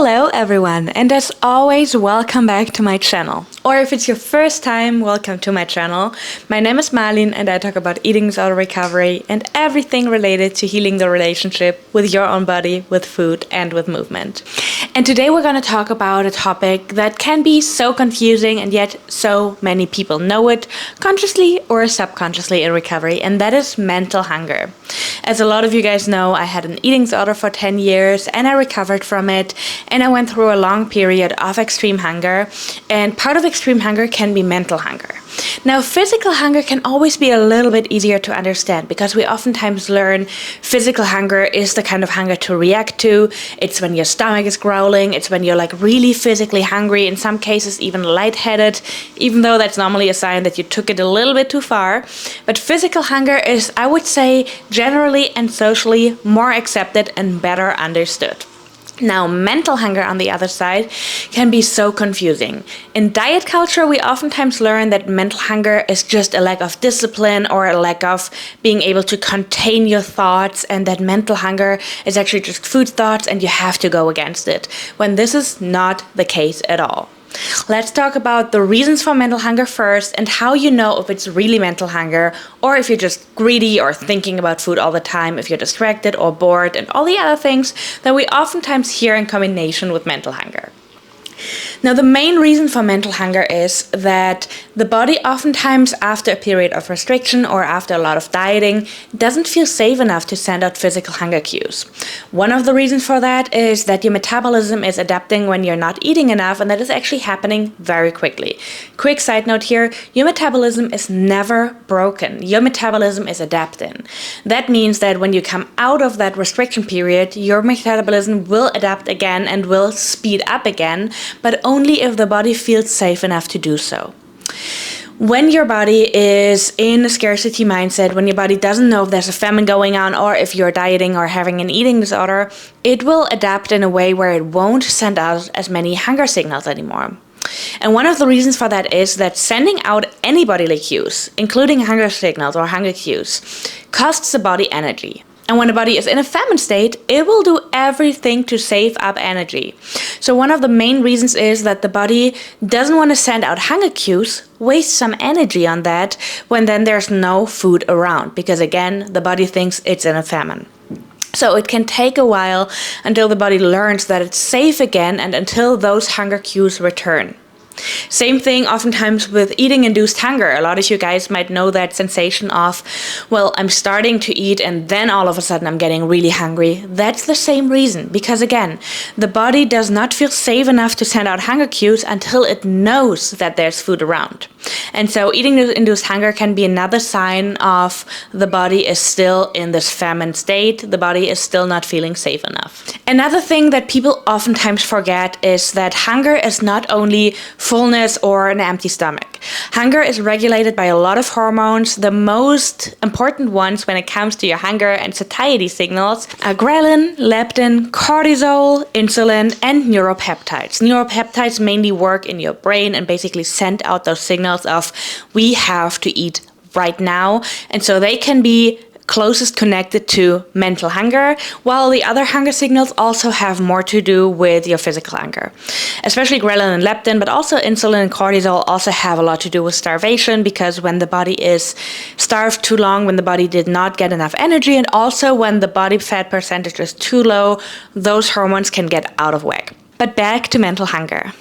Hello everyone, and as always, welcome back to my channel. Or if it's your first time, welcome to my channel. My name is Marlene and I talk about eating disorder recovery and everything related to healing the relationship with your own body, with food, and with movement. And today we're going to talk about a topic that can be so confusing and yet so many people know it, consciously or subconsciously in recovery, and that is mental hunger. As a lot of you guys know, I had an eating disorder for 10 years and I recovered from it, and I went through a long period of extreme hunger, and part of extreme hunger can be mental hunger. Now, physical hunger can always be a little bit easier to understand because we oftentimes learn physical hunger is the kind of hunger to react to. It's when your stomach is growling, it's when you're like really physically hungry, in some cases even lightheaded, even though that's normally a sign that you took it a little bit too far. But physical hunger is, I would say, generally and socially more accepted and better understood. Now, mental hunger, on the other side, can be so confusing. In diet culture, we oftentimes learn that mental hunger is just a lack of discipline or a lack of being able to contain your thoughts, and that mental hunger is actually just food thoughts and you have to go against it, when this is not the case at all. Let's talk about the reasons for mental hunger first and how you know if it's really mental hunger or if you're just greedy or thinking about food all the time, if you're distracted or bored, and all the other things that we oftentimes hear in combination with mental hunger. Now, the main reason for mental hunger is that the body oftentimes, after a period of restriction or after a lot of dieting, doesn't feel safe enough to send out physical hunger cues. One of the reasons for that is that your metabolism is adapting when you're not eating enough, and that is actually happening very quickly. Quick side note here, your metabolism is never broken. Your metabolism is adapting. That means that when you come out of that restriction period, your metabolism will adapt again and will speed up again, but only if the body feels safe enough to do so. When your body is in a scarcity mindset, when your body doesn't know if there's a famine going on or if you're dieting or having an eating disorder, it will adapt in a way where it won't send out as many hunger signals anymore. And one of the reasons for that is that sending out any bodily cues, including hunger signals or hunger cues, costs the body energy. And when the body is in a famine state, it will do everything to save up energy. So one of the main reasons is that the body doesn't want to send out hunger cues, waste some energy on that, when then there's no food around. Because again, the body thinks it's in a famine. So it can take a while until the body learns that it's safe again and until those hunger cues return. Same thing oftentimes with eating-induced hunger. A lot of you guys might know that sensation of, well, I'm starting to eat and then all of a sudden I'm getting really hungry. That's the same reason, because again, the body does not feel safe enough to send out hunger cues until it knows that there's food around. And so eating-induced hunger can be another sign of the body is still in this famine state. The body is still not feeling safe enough. Another thing that people oftentimes forget is that hunger is not only fullness or an empty stomach. Hunger is regulated by a lot of hormones. The most important ones when it comes to your hunger and satiety signals are ghrelin, leptin, cortisol, insulin, and neuropeptides. Neuropeptides mainly work in your brain and basically send out those signals of we have to eat right now. And so they can be closest connected to mental hunger, while the other hunger signals also have more to do with your physical hunger. Especially ghrelin and leptin, but also insulin and cortisol also have a lot to do with starvation, because when the body is starved too long, when the body did not get enough energy, and also when the body fat percentage is too low, those hormones can get out of whack. But back to mental hunger.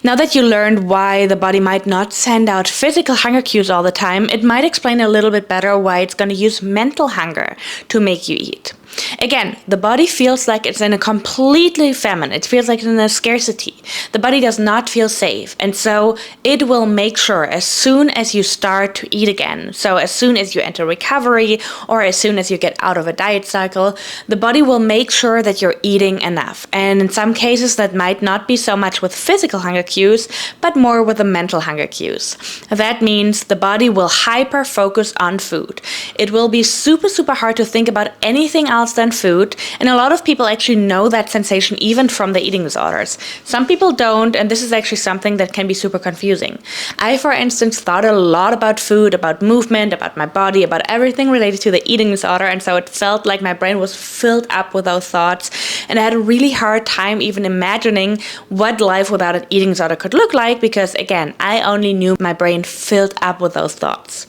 Now that you learned why the body might not send out physical hunger cues all the time, it might explain a little bit better why it's going to use mental hunger to make you eat. Again, the body feels like it's in a completely famine. It feels like it's in a scarcity. The body does not feel safe. And so it will make sure as soon as you start to eat again, so as soon as you enter recovery or as soon as you get out of a diet cycle, the body will make sure that you're eating enough. And in some cases, that might not be so much with physical hunger cues, but more with the mental hunger cues. That means the body will hyper focus on food. It will be super, super hard to think about anything else else than food, and a lot of people actually know that sensation even from the eating disorders. Some people don't, and this is actually something that can be super confusing. I, for instance, thought a lot about food, about movement, about my body, about everything related to the eating disorder, and so it felt like my brain was filled up with those thoughts, and I had a really hard time even imagining what life without an eating disorder could look like, because again, I only knew my brain filled up with those thoughts.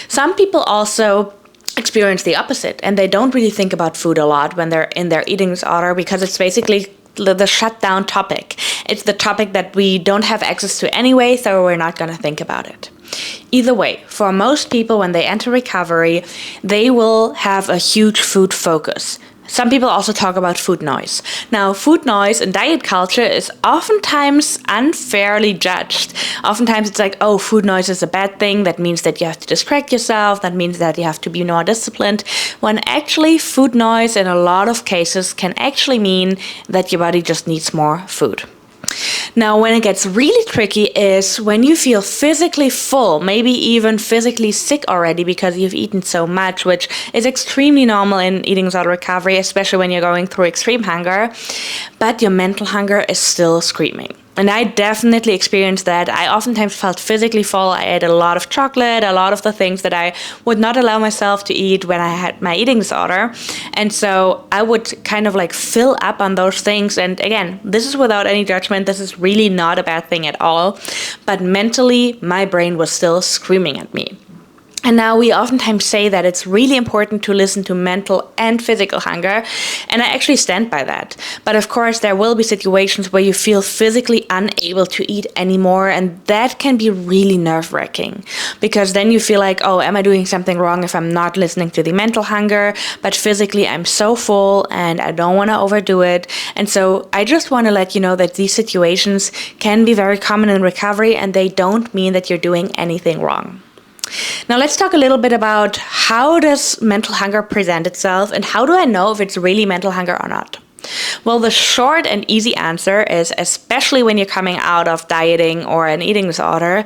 Some people also experience the opposite, and they don't really think about food a lot when they're in their eating disorder, because it's basically the shutdown topic. It's the topic that we don't have access to anyway, so we're not going to think about it. Either way, for most people, when they enter recovery, they will have a huge food focus. Some people also talk about food noise. Now, food noise in diet culture is oftentimes unfairly judged. Oftentimes it's like, oh, food noise is a bad thing. That means that you have to distract yourself. That means that you have to be more disciplined. When actually food noise in a lot of cases can actually mean that your body just needs more food. Now, when it gets really tricky is when you feel physically full, maybe even physically sick already because you've eaten so much, which is extremely normal in eating disorder recovery, especially when you're going through extreme hunger, but your mental hunger is still screaming. And I definitely experienced that. I oftentimes felt physically full. I ate a lot of chocolate, a lot of the things that I would not allow myself to eat when I had my eating disorder. And so I would kind of like fill up on those things. And again, this is without any judgment. This is really not a bad thing at all. But mentally, my brain was still screaming at me. And now we oftentimes say that it's really important to listen to mental and physical hunger, and I actually stand by that. But of course, there will be situations where you feel physically unable to eat anymore, and that can be really nerve-wracking, because then you feel like, oh, am I doing something wrong if I'm not listening to the mental hunger? But physically, I'm so full, and I don't want to overdo it. And so I just want to let you know that these situations can be very common in recovery, and they don't mean that you're doing anything wrong. Now let's talk a little bit about how does mental hunger present itself, and how do I know if it's really mental hunger or not? Well, the short and easy answer is, especially when you're coming out of dieting or an eating disorder,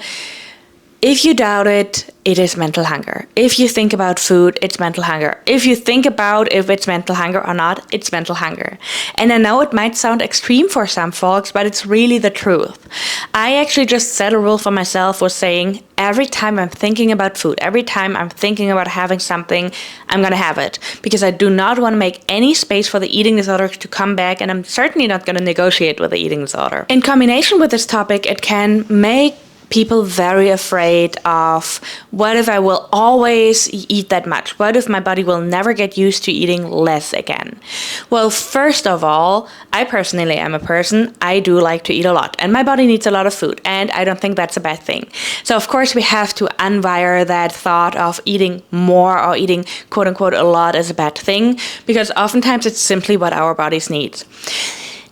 if you doubt it, it is mental hunger. If you think about food, it's mental hunger. If you think about if it's mental hunger or not, it's mental hunger. And I know it might sound extreme for some folks, but it's really the truth. I actually just set a rule for myself, was saying every time I'm thinking about food, every time I'm thinking about having something, I'm going to have it. Because I do not want to make any space for the eating disorder to come back, and I'm certainly not going to negotiate with the eating disorder. In combination with this topic, it can make people very afraid of, what if I will always eat that much? What if my body will never get used to eating less again? Well, first of all, I personally am a person, I do like to eat a lot, and my body needs a lot of food, and I don't think that's a bad thing. So of course we have to unwire that thought of eating more or eating quote unquote a lot as a bad thing, because oftentimes it's simply what our bodies need.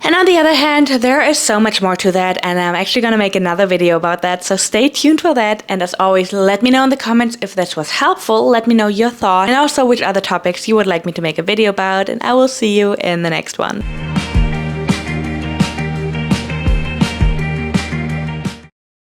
And on the other hand, there is so much more to that, and I'm actually going to make another video about that, so stay tuned for that. And as always, let me know in the comments if this was helpful, let me know your thoughts, and also which other topics you would like me to make a video about, and I will see you in the next one.